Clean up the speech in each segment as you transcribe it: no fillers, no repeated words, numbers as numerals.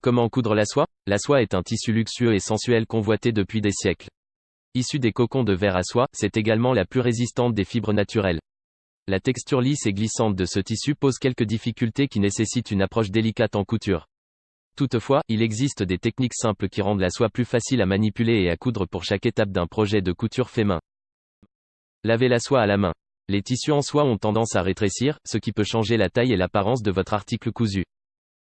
Comment coudre la soie? La soie est un tissu luxueux et sensuel convoité depuis des siècles. Issu des cocons de ver à soie, c'est également la plus résistante des fibres naturelles. La texture lisse et glissante de ce tissu pose quelques difficultés qui nécessitent une approche délicate en couture. Toutefois, il existe des techniques simples qui rendent la soie plus facile à manipuler et à coudre pour chaque étape d'un projet de couture fait main. Lavez la soie à la main. Les tissus en soie ont tendance à rétrécir, ce qui peut changer la taille et l'apparence de votre article cousu.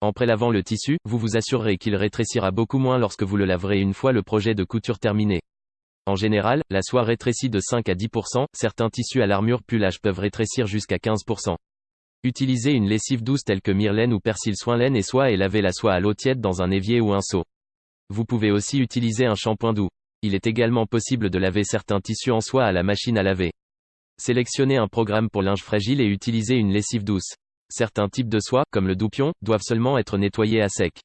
En prélavant le tissu, vous vous assurerez qu'il rétrécira beaucoup moins lorsque vous le laverez une fois le projet de couture terminé. En général, la soie rétrécit de 5 à 10%, certains tissus à l'armure plus lâche peuvent rétrécir jusqu'à 15%. Utilisez une lessive douce telle que Myrlaine ou Persil Soin Laine et Soie et lavez la soie à l'eau tiède dans un évier ou un seau. Vous pouvez aussi utiliser un shampoing doux. Il est également possible de laver certains tissus en soie à la machine à laver. Sélectionnez un programme pour linge fragile et utilisez une lessive douce. Certains types de soie, comme le doupion, doivent seulement être nettoyés à sec.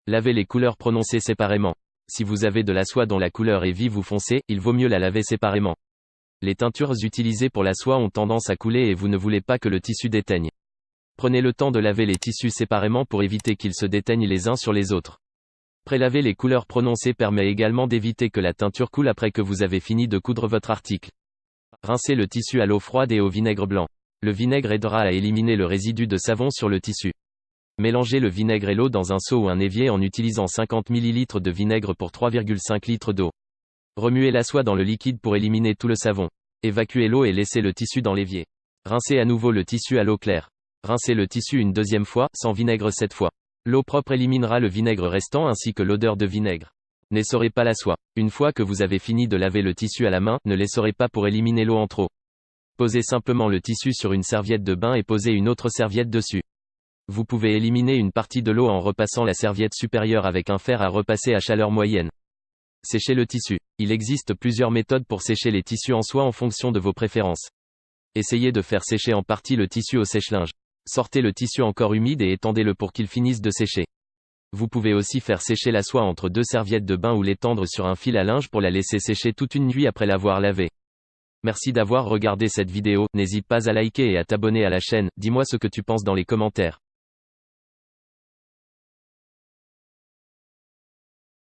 Lavez les couleurs prononcées séparément. Si vous avez de la soie dont la couleur est vive ou foncée, il vaut mieux la laver séparément. Les teintures utilisées pour la soie ont tendance à couler et vous ne voulez pas que le tissu déteigne. Prenez le temps de laver les tissus séparément pour éviter qu'ils se déteignent les uns sur les autres. Prélaver les couleurs prononcées permet également d'éviter que la teinture coule après que vous avez fini de coudre votre article. Rincez le tissu à l'eau froide et au vinaigre blanc. Le vinaigre aidera à éliminer le résidu de savon sur le tissu. Mélangez le vinaigre et l'eau dans un seau ou un évier en utilisant 50 ml de vinaigre pour 3,5 litres d'eau. Remuez la soie dans le liquide pour éliminer tout le savon. Évacuez l'eau et laissez le tissu dans l'évier. Rincez à nouveau le tissu à l'eau claire. Rincez le tissu une deuxième fois, sans vinaigre cette fois. L'eau propre éliminera le vinaigre restant ainsi que l'odeur de vinaigre. N'essorez pas la soie. Une fois que vous avez fini de laver le tissu à la main, ne l'essorez pas pour éliminer l'eau en trop. Posez simplement le tissu sur une serviette de bain et posez une autre serviette dessus. Vous pouvez éliminer une partie de l'eau en repassant la serviette supérieure avec un fer à repasser à chaleur moyenne. Séchez le tissu. Il existe plusieurs méthodes pour sécher les tissus en soie en fonction de vos préférences. Essayez de faire sécher en partie le tissu au sèche-linge. Sortez le tissu encore humide et étendez-le pour qu'il finisse de sécher. Vous pouvez aussi faire sécher la soie entre deux serviettes de bain ou l'étendre sur un fil à linge pour la laisser sécher toute une nuit après l'avoir lavée. Merci d'avoir regardé cette vidéo, n'hésite pas à liker et à t'abonner à la chaîne, dis-moi ce que tu penses dans les commentaires.